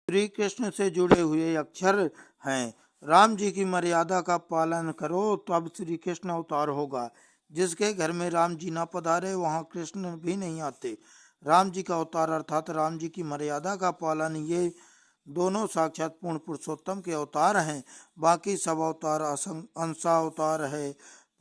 श्री कृष्ण से जुड़े हुए अक्षर हैं। राम जी की मर्यादा का पालन करो तब श्री कृष्ण अवतार होगा। जिसके घर में राम जी ना पधारे वहाँ कृष्ण भी नहीं आते। राम जी का अवतार अर्थात राम जी की मर्यादा का पालन, ये दोनों साक्षात पूर्ण पुरुषोत्तम के अवतार हैं। बाकी सब अवतार अंशावतार है,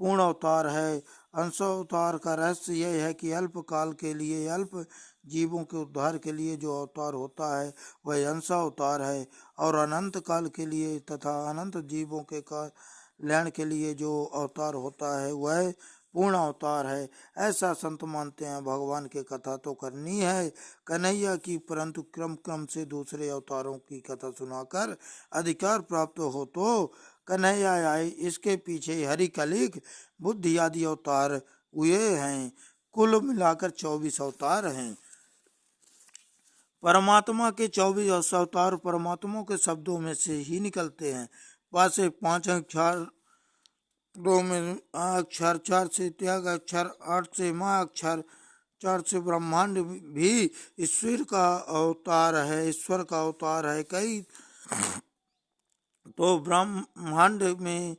पूर्ण अवतार है। अंशावतार का रहस्य यह है कि अल्प काल के लिए, अल्प जीवों के उद्धार के लिए जो अवतार होता है वह अंशावतार है, और अनंत काल के लिए तथा अनंत जीवों के कल्याण के लिए जो अवतार होता है वह पूर्ण अवतार है। ऐसा संत मानते हैं। भगवान की कथा तो करनी है कन्हैया की, परंतु क्रम क्रम से दूसरे अवतारों की कथा सुनाकर अधिकार प्राप्त हो तो कन्हैया आए। इसके पीछे हरि कलिक बुद्धि आदि अवतार हुए हैं। कुल मिलाकर 24 अवतार हैं। परमात्मा के 24 अवतार परमात्मा के शब्दों में से ही निकलते हैं। पासे 5 अक्षर, 2 में अक्षर, 4 से त्याग अक्षर, 8 से माँ अक्षर, 4 से ब्रह्मांड भी ईश्वर का अवतार है, ईश्वर का अवतार है। कई तो ब्रह्मांड में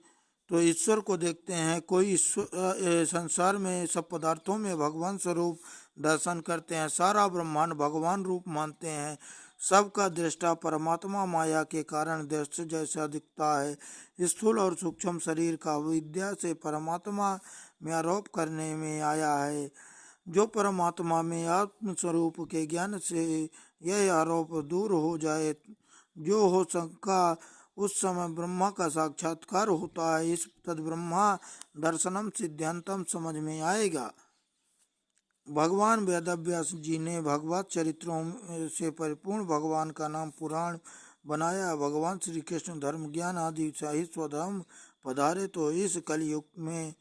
तो ईश्वर को देखते हैं, कोई ईश्वर संसार में सब पदार्थों में भगवान स्वरूप दर्शन करते हैं। सारा ब्रह्मांड भगवान रूप मानते हैं। सबका दृष्टा परमात्मा माया के कारण दृश्य जैसा दिखता है। स्थूल और सूक्ष्म शरीर का विद्या से परमात्मा में आरोप करने में आया है। जो परमात्मा में आत्म स्वरूप के ज्ञान से यह आरोप दूर हो जाए, जो हो शंका, उस समय ब्रह्मा का साक्षात्कार होता है। इस तद ब्रह्मा दर्शनम सिद्धांतम समझ में आएगा। भगवान वेदव्यास जी ने भगवत चरित्रों से परिपूर्ण भगवान का नाम पुराण बनाया। भगवान श्री कृष्ण धर्म ज्ञान आदि शाही स्वधर्म पधारे तो इस कलयुग में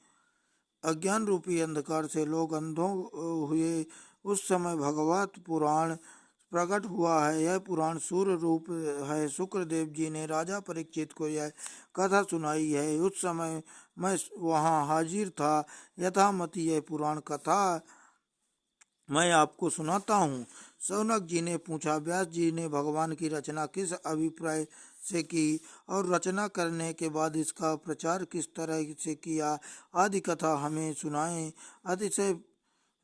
अज्ञान रूपी अंधकार से लोग अंधों हुए। उस समय भगवत पुराण प्रकट हुआ है। यह पुराण सूर्य रूप है। शुक्रदेव जी ने राजा परीक्षित को यह कथा सुनाई है। उस समय मैं वहाँ हाजिर था। यथामति यह पुराण कथा मैं आपको सुनाता हूँ। शौनक जी ने पूछा, व्यास जी ने भगवान की रचना किस अभिप्राय से की और रचना करने के बाद इसका प्रचार किस तरह से किया, आदि कथा हमें सुनाएं। अतिशय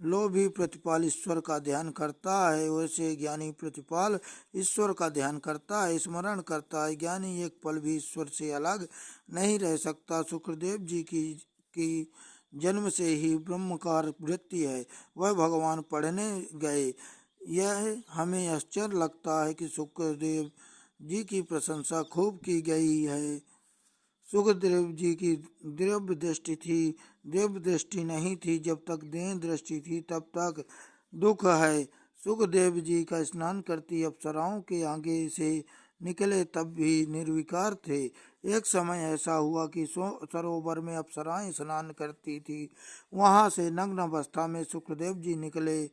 लोभी प्रतिपाल ईश्वर का ध्यान करता है, वैसे ज्ञानी प्रतिपाल ईश्वर का ध्यान करता है, स्मरण करता है। ज्ञानी एक पल भी ईश्वर से अलग नहीं रह सकता। सुखदेव जी की जन्म से ही ब्रह्मकार वृत्ति है। वह भगवान पढ़ने गए। यह हमें आश्चर्य लगता है कि सुखदेव जी की प्रशंसा खूब की गई है। सुखदेव जी की दिव्य दृष्टि थी, दिव्य दृष्टि नहीं थी। जब तक देह दृष्टि थी तब तक दुख है। सुखदेव जी का स्नान करती अप्सराओं के आगे से निकले तब भी निर्विकार थे। एक समय ऐसा हुआ कि सरोवर में अप्सराएं स्नान करती थी। वहां से नग्न अवस्था में सुखदेव जी निकले।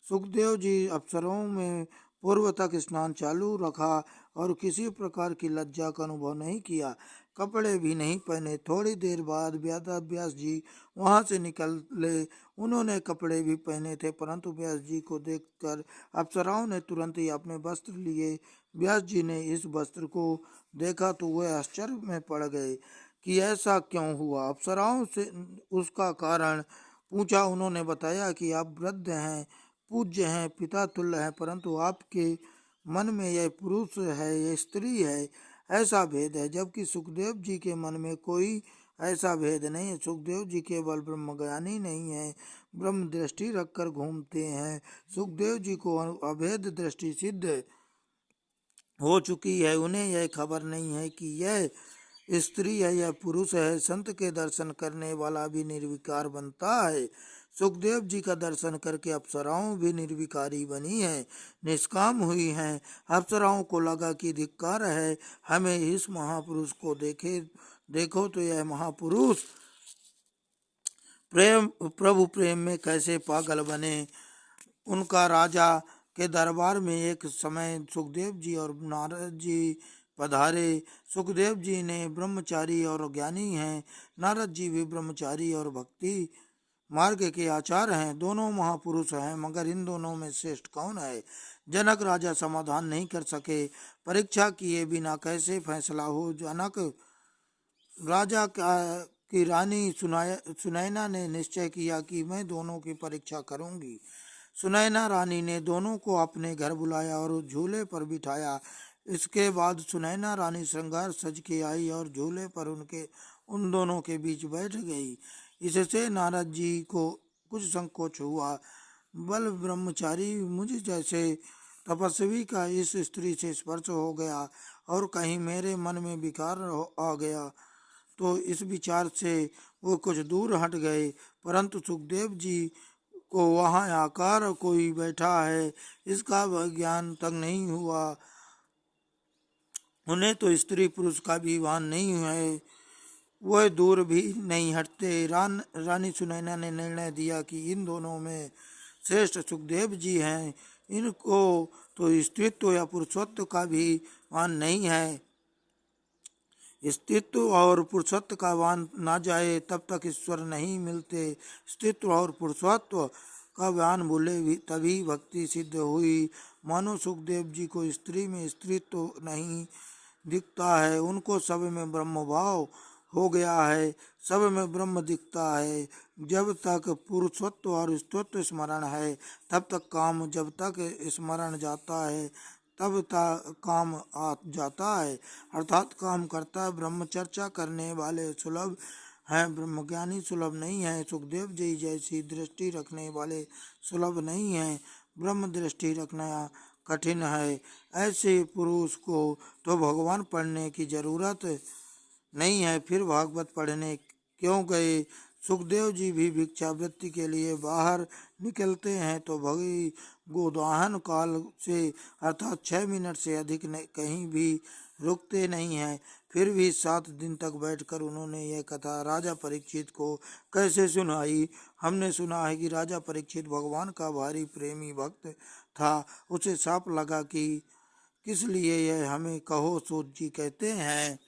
सुखदेव जी अप्सराओं में पूर्व तक स्नान चालू रखा और किसी प्रकार की लज्जा का अनुभव नहीं किया। कपड़े भी नहीं पहने। थोड़ी देर बाद व्यास जी वहां से निकले। उन्होंने कपड़े भी पहने थे, परंतु व्यास जी को देखकर अप्सराओं ने तुरंत ही अपने वस्त्र लिए। व्यास जी ने इस वस्त्र को देखा तो वह आश्चर्य में पड़ गए कि ऐसा क्यों हुआ। अप्सराओं से उसका कारण पूछा। उन्होंने बताया कि आप वृद्ध हैं, पूज्य हैं, पिता तुल्य हैं, परंतु आपके मन में यह पुरुष है, यह स्त्री है, ऐसा भेद है। जबकि सुखदेव जी के मन में कोई ऐसा भेद नहीं है। सुखदेव जी केवल ब्रह्मज्ञानी नहीं है, ब्रह्म दृष्टि रखकर घूमते हैं। सुखदेव जी को अभेद दृष्टि सिद्ध हो चुकी है। उन्हें यह खबर नहीं है कि यह स्त्री है या पुरुष है। संत के दर्शन करने वाला भी निर्विकार बनता है। सुखदेव जी का दर्शन करके अप्सराओं भी निर्विकारी बनी है, निष्काम हुई हैं। अप्सराओं को लगा कि धिक्कार है, हमें इस महापुरुष को देखो तो यह महापुरुष प्रेम प्रभु प्रेम में कैसे पागल बने। उनका राजा के दरबार में एक समय सुखदेव जी और नारद जी पधारे। सुखदेव जी ने ब्रह्मचारी और ज्ञानी हैं, नारद जी भी ब्रह्मचारी और भक्ति मार्ग के आचार हैं। दोनों महापुरुष हैं, मगर इन दोनों में श्रेष्ठ कौन है? जनक राजा समाधान नहीं कर सके। परीक्षा किए बिना कैसे फैसला हो? जनक राजा की रानी सुनैना ने निश्चय किया कि मैं दोनों की परीक्षा करूंगी। सुनैना रानी ने दोनों को अपने घर बुलाया और झूले पर बिठाया। इसके बाद सुनैना रानी श्रृंगार सज के आई और झूले पर उन दोनों के बीच बैठ गई। इससे नारद जी को कुछ संकोच हुआ। बल ब्रह्मचारी मुझ जैसे तपस्वी का इस स्त्री से स्पर्श हो गया और कहीं मेरे मन में विकार आ गया, तो इस विचार से वो कुछ दूर हट गए। परंतु सुखदेव जी को वहाँ आकर कोई बैठा है इसका ज्ञान तक नहीं हुआ। उन्हें तो स्त्री पुरुष का भी भान नहीं है, वह दूर भी नहीं हटते। रानी सुनैना ने निर्णय दिया कि इन दोनों में श्रेष्ठ सुखदेव जी हैं। इनको तो स्त्रीत्व या पुरुषत्व का भी भान नहीं है। स्त्रीत्व और पुरुषत्व का भान ना जाए तब तक ईश्वर नहीं मिलते। स्त्रीत्व और पुरुषत्व का भान भूले तभी भक्ति सिद्ध हुई। मानो सुखदेव जी को स्त्री में स्त्रीत्व नहीं दिखता है, उनको सब में ब्रह्म भाव हो गया है, सब में ब्रह्म दिखता है। जब तक पुरुषत्व और स्त्रीत्व स्मरण है तब तक काम, जब तक स्मरण जाता है तब तक काम आ जाता है। अर्थात काम करता है। ब्रह्म चर्चा करने वाले सुलभ हैं, ब्रह्मज्ञानी सुलभ नहीं है। सुखदेव जी जैसी दृष्टि रखने वाले सुलभ नहीं है। ब्रह्म दृष्टि रखना कठिन है। ऐसे पुरुष को तो भगवान पढ़ने की जरूरत नहीं है, फिर भागवत पढ़ने क्यों गए? सुखदेव जी भी भिक्षावृत्ति के लिए बाहर निकलते हैं तो भगी गोदाहन काल से अर्थात 6 मिनट से अधिक कहीं भी रुकते नहीं हैं। फिर भी 7 दिन तक बैठकर उन्होंने यह कथा राजा परीक्षित को कैसे सुनाई। हमने सुना है कि राजा परीक्षित भगवान का भारी प्रेमी भक्त था। उसे साफ लगा कि किस लिए यह हमें कहो। सूत जी कहते हैं,